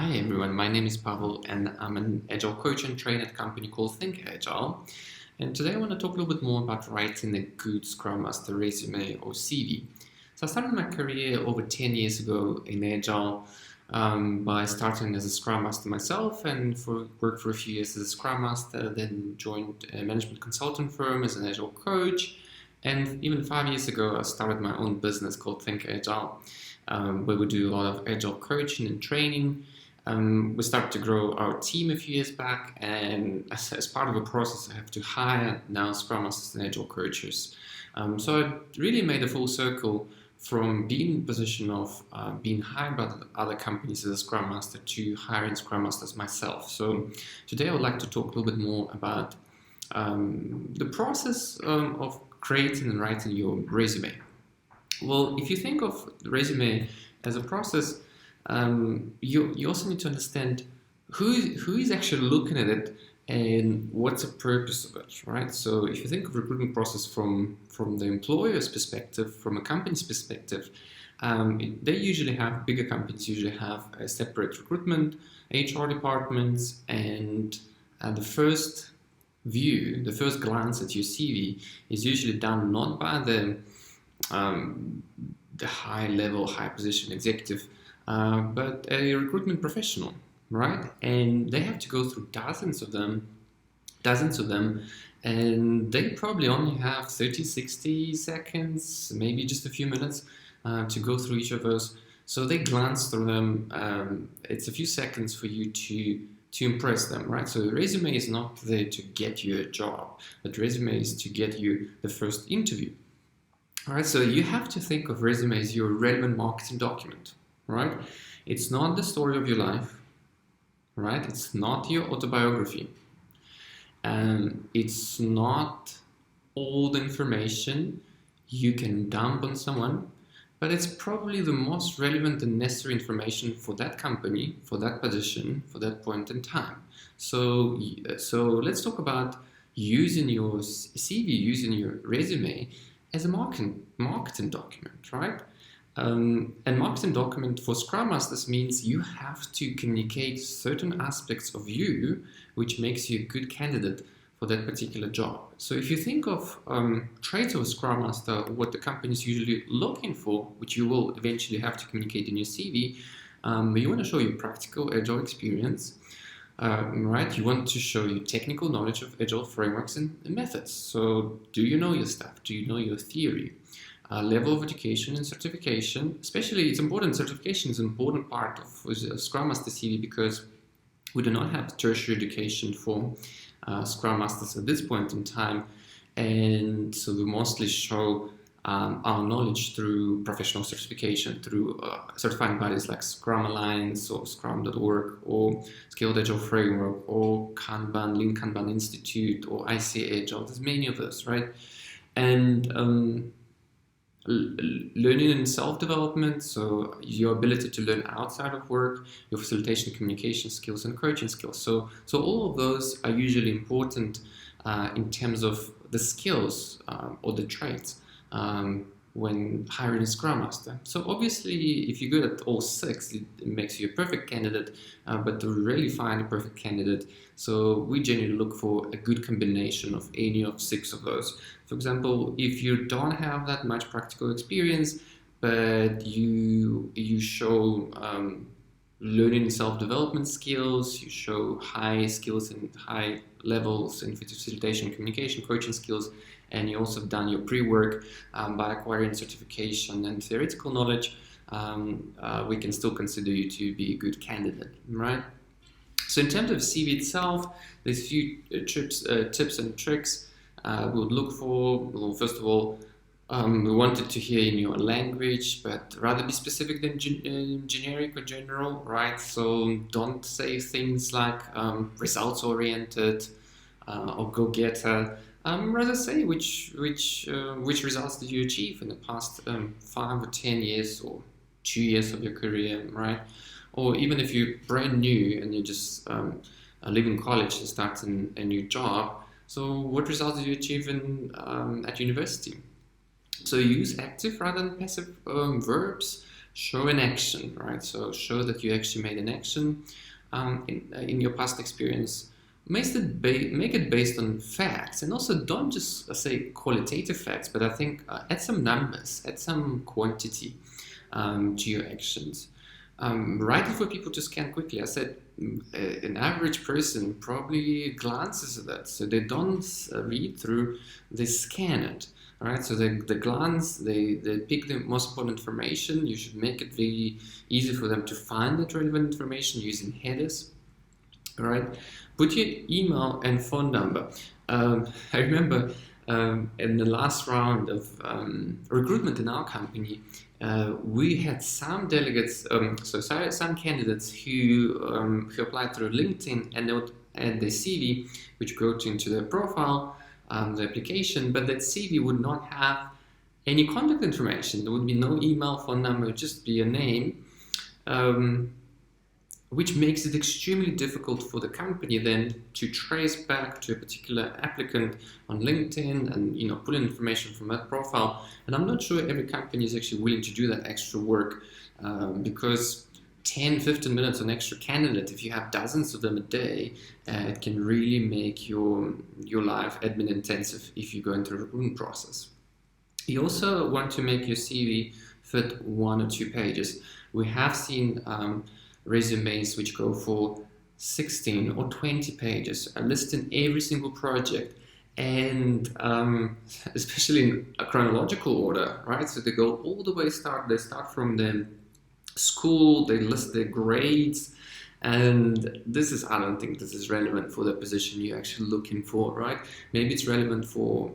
Hi everyone, my name is Pavel and I'm an Agile coach and trainer at a company called Think Agile. And today I want to talk a little bit more about writing a good Scrum Master resume or CV. So I started my career over 10 years ago in Agile by starting as a Scrum Master myself and worked for a few years as a Scrum Master, then joined a management consulting firm as an Agile coach. And even 5 years ago, I started my own business called Think Agile, where we do a lot of Agile coaching and training. We started to grow our team a few years back, and as part of the process, I have to hire now Scrum Masters and Agile coaches. So I really made a full circle from being in the position of being hired by other companies as a Scrum Master to hiring Scrum Masters myself. So today I would like to talk a little bit more about the process of creating and writing your resume. Well, if you think of the resume as a process, you also need to understand who is actually looking at it and what's the purpose of it, right? So if you think of recruitment process from the employer's perspective, from a company's perspective, bigger companies usually have a separate recruitment, HR departments, and the first view, the first glance at your CV is usually done not by the high level, high position executive, but a recruitment professional, right? And they have to go through dozens of them, and they probably only have 30, 60 seconds, maybe just a few minutes to go through each of those. So they glance through them. It's a few seconds for you to impress them, right? So the resume is not there to get you a job, but resume is to get you the first interview. All right, so you have to think of resume as your relevant marketing document, right? It's not the story of your life, right? It's not your autobiography. It's not all the information you can dump on someone, but it's probably the most relevant and necessary information for that company, for that position, for that point in time. So let's talk about using your CV, using your resume as a marketing document, right? And marketing document for Scrum Masters means you have to communicate certain aspects of you, which makes you a good candidate for that particular job. So if you think of traits of a Scrum Master, what the company is usually looking for, which you will eventually have to communicate in your CV, you want to show your practical Agile experience, right? You want to show your technical knowledge of Agile frameworks and methods. So do you know your stuff? Do you know your theory? Level of education and certification, especially it's important, certification is an important part of a Scrum Master CV because we do not have tertiary education for Scrum Masters at this point in time, and so we mostly show our knowledge through professional certification, through certifying bodies like Scrum Alliance or Scrum.org or Skilled Agile Framework or Kanban, Lean Kanban Institute or IC Agile. There's many of those, right? And learning and self-development, so your ability to learn outside of work, your facilitation, communication skills, and coaching skills. So all of those are usually important in terms of the skills or the traits when hiring a Scrum Master. So obviously, if you're good at all six, it makes you a perfect candidate, but to really find a perfect candidate, so we generally look for a good combination of any of six of those. For example, if you don't have that much practical experience, but you show learning and self-development skills, you show high skills and high levels in facilitation, communication, coaching skills, and you also have done your pre-work by acquiring certification and theoretical knowledge, we can still consider you to be a good candidate, right? So in terms of CV itself, there's a few tips and tricks we would look for. Well, first of all, we wanted to hear in your language, but rather be specific than generic or general, right? So don't say things like results-oriented or go-getter. Rather say which results did you achieve in the past 5 or 10 years or 2 years of your career, right? Or even if you're brand new and you just leaving college and starting a new job, so what results did you achieve at university? So use active rather than passive verbs. Show an action, right? So show that you actually made an action in your past experience. Make it based on facts, and also don't just say qualitative facts, but I think add some numbers, add some quantity to your actions. Write it for people to scan quickly. I said an average person probably glances at that, so they don't read through, they scan it. Right, so they glance, they pick the most important information. You should make it very easy for them to find that relevant information using headers. All right, put your email and phone number. I remember in the last round of recruitment in our company, we had some delegates, some candidates who applied through LinkedIn, and they would add their CV, which go into their profile, the application, but that CV would not have any contact information. There would be no email, phone number, it would just be a name, which makes it extremely difficult for the company then to trace back to a particular applicant on LinkedIn and pull in information from that profile. And I'm not sure every company is actually willing to do that extra work because 10, 15 minutes on extra candidate, if you have dozens of them a day, it can really make your life admin intensive if you go into the recruitment process. You also want to make your CV fit 1 or 2 pages. We have seen resumes which go for 16 or 20 pages, listing every single project, and especially in a chronological order, right? So they go all the way they start from the school, they list their grades, and I don't think this is relevant for the position you're actually looking for, right? Maybe it's relevant for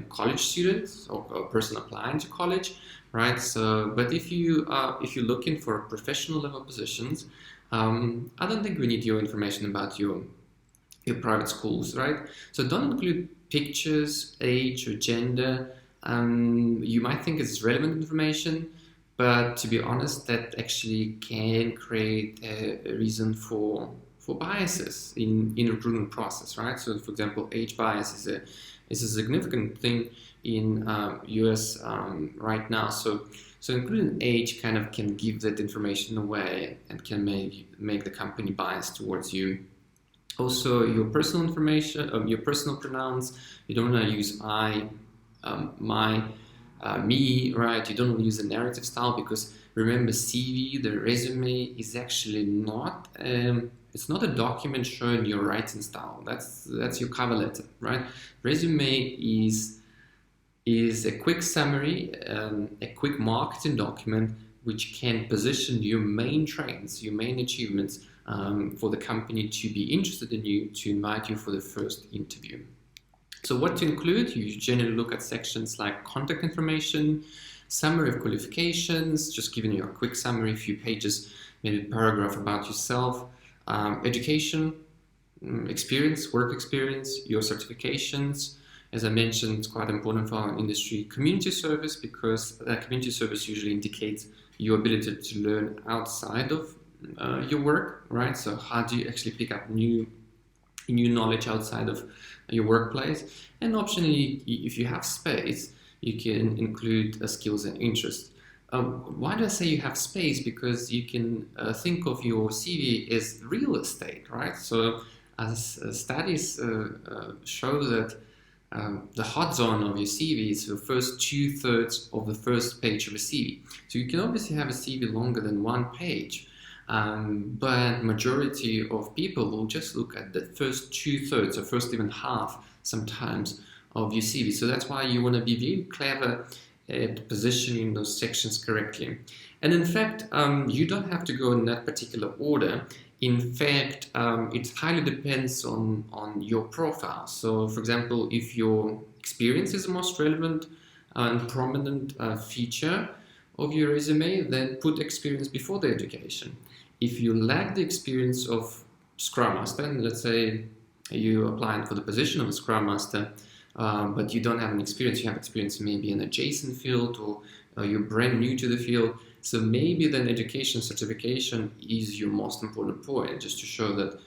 college students or a person applying to college, right? So, but if you're looking for professional level positions, I don't think we need your information about your private schools, right? So don't include pictures, age, or gender. You might think it's relevant information, but to be honest, that actually can create a reason for biases in the recruitment process, right? So, for example, age bias is a significant thing in US right now. So including age kind of can give that information away and can make the company biased towards you. Also, your personal information, your personal pronouns. You don't want to use I, my, me, right? You don't want to use a narrative style because remember, CV, the resume, is actually not. It's not a document showing your writing style. That's your cover letter, right? Resume is a quick summary, a quick marketing document which can position your main traits, your main achievements for the company to be interested in you, to invite you for the first interview. So what to include? You generally look at sections like contact information, summary of qualifications, just giving you a quick summary, a few pages, maybe a paragraph about yourself, education, experience, work experience, your certifications. As I mentioned, it's quite important for our industry. Community service, because community service usually indicates your ability to learn outside of your work, right? So how do you actually pick up new knowledge outside of your workplace? And optionally, if you have space, you can include skills and interests. Why do I say you have space? Because you can think of your CV as real estate, right? So as studies show that the hot zone of your CV is the first 2/3 of the first page of a CV. So you can obviously have a CV longer than 1 page, but majority of people will just look at the first 2/3 or first even half sometimes of your CV. So that's why you want to be very clever at positioning those sections correctly. And in fact, you don't have to go in that particular order. In fact, it highly depends on your profile. So, for example, if your experience is the most relevant and prominent feature of your resume, then put experience before the education. If you lack the experience of Scrum Master, and let's say you applying for the position of a Scrum Master, but you don't have an experience, you have experience maybe in an adjacent field, or you're brand new to the field, so maybe then education certification is your most important point, just to show that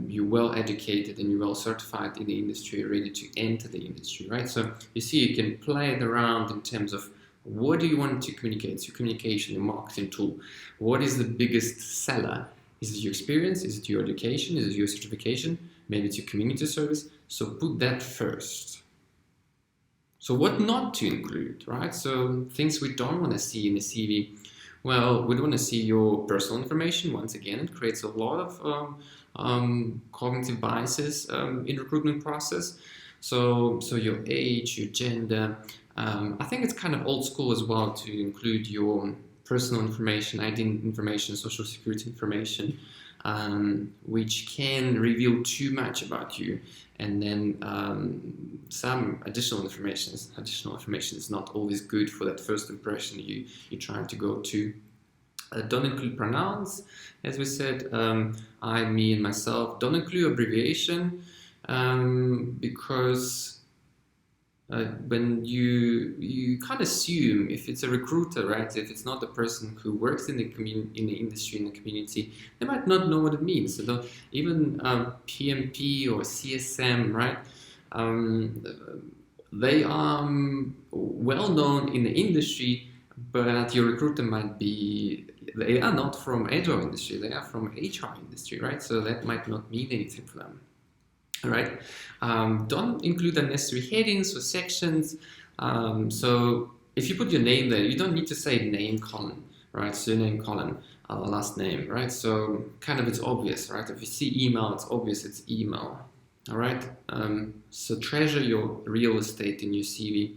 you're well educated and you're well certified in the industry, ready to enter the industry, right? So you see, you can play it around in terms of What do you want to communicate? It's your communication, your marketing tool. What is the biggest seller? Is it your experience? Is it your education? Is it your certification? Maybe it's your community service. So put that first. So what not to include, right? So things we don't want to see in the CV. Well, we don't want to see your personal information. Once again, it creates a lot of cognitive biases in recruitment process. So your age, your gender. I think it's kind of old school as well to include your personal information, ID information, social security information, which can reveal too much about you. And then some additional information is not always good for that first impression you're trying to go to. Don't include pronouns, as we said, I, me, and myself. Don't include abbreviation because when you can't assume if it's a recruiter, right? If it's not the person who works in the industry, in the community, they might not know what it means. So even PMP or CSM, right? They are well known in the industry, but your recruiter might be, they are not from agile industry, they are from HR industry, right? So that might not mean anything for them. All right. Don't include unnecessary headings or sections. So if you put your name there, you don't need to say name Colin, right? Surname Colin, last name, right? So kind of it's obvious, right? If you see email, it's obvious it's email. All right. So treasure your real estate in your CV.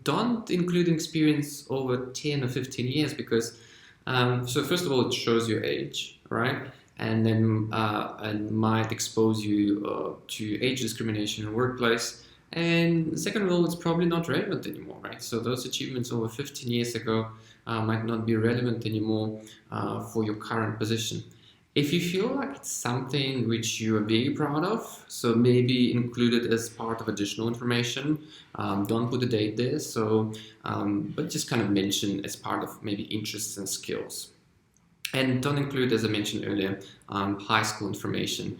Don't include experience over 10 or 15 years because, so first of all, it shows your age, right? And then and might expose you to age discrimination in the workplace. And second of all, it's probably not relevant anymore, right? So those achievements over 15 years ago might not be relevant anymore for your current position. If you feel like it's something which you are very proud of, so maybe include it as part of additional information. Don't put the date there, so but just kind of mention as part of maybe interests and skills. And don't include, as I mentioned earlier, high school information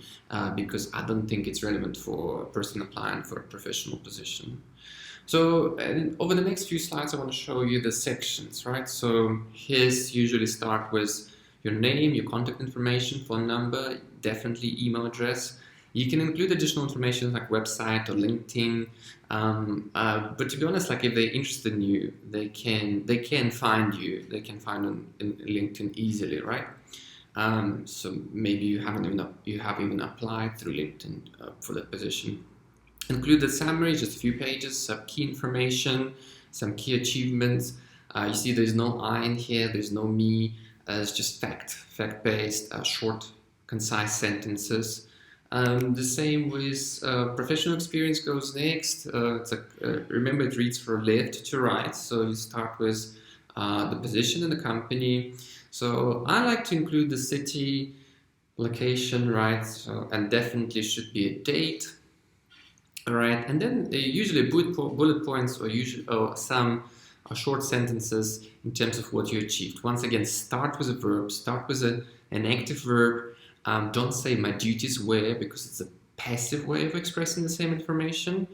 because I don't think it's relevant for a person applying for a professional position. So over the next few slides, I want to show you the sections, right? So here's usually start with your name, your contact information, phone number, definitely email address. You can include additional information like website or LinkedIn, but to be honest, like if they're interested in you, they can find you. They can find on in LinkedIn easily, right? So maybe you have even applied through LinkedIn for that position. Include the summary, just a few pages, some key information, some key achievements. You see, there's no I in here. There's no me. It's just fact-based, short, concise sentences. The same with professional experience goes next. Remember, it reads from left to right, so you start with the position in the company. So I like to include the city, location, right? So, and definitely should be a date, all right? And then usually bullet points or some short sentences in terms of what you achieved. Once again, start with a verb, start with an active verb. Don't say my duties were because it's a passive way of expressing the same information.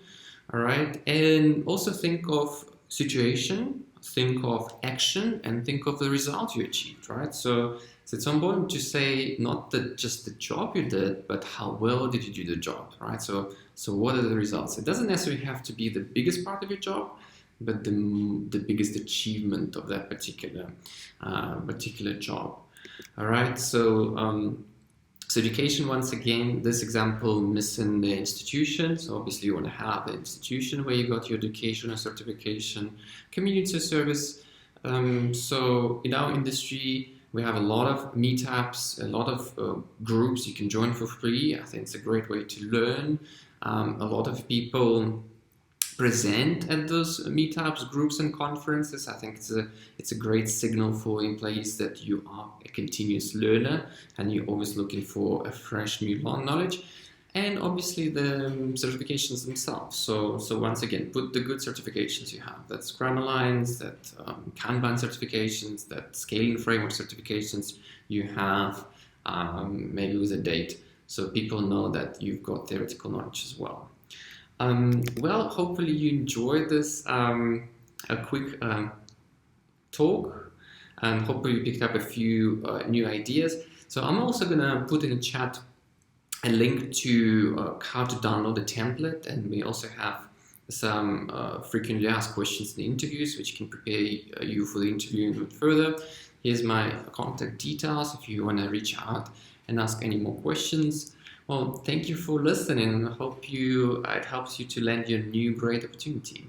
All right. And also think of situation, think of action, and think of the result you achieved. Right. So it's important to say not just the job you did, but how well did you do the job. Right. So what are the results? It doesn't necessarily have to be the biggest part of your job, but the biggest achievement of that particular job. All right. So education, once again, this example missing the institution. So obviously you want to have the institution where you got your education or certification. Community service. So in our industry, we have a lot of meetups, a lot of groups you can join for free. I think it's a great way to learn. A lot of people present at those meetups, groups, and conferences. I think it's a great signal for employees that you are a continuous learner and you're always looking for a fresh new knowledge. And obviously the certifications themselves. So once again, put the good certifications you have. That Scrum Alliance, that Kanban certifications, that Scaling Framework certifications you have, maybe with a date, so people know that you've got theoretical knowledge as well. Well, hopefully you enjoyed this a quick talk, and hopefully you picked up a few new ideas. So I'm also going to put in the chat a link to how to download the template, and we also have some frequently asked questions in the interviews, which can prepare you for the interview a little further. Here's my contact details if you want to reach out and ask any more questions. Well, thank you for listening, and I hope it helps you to land your new great opportunity.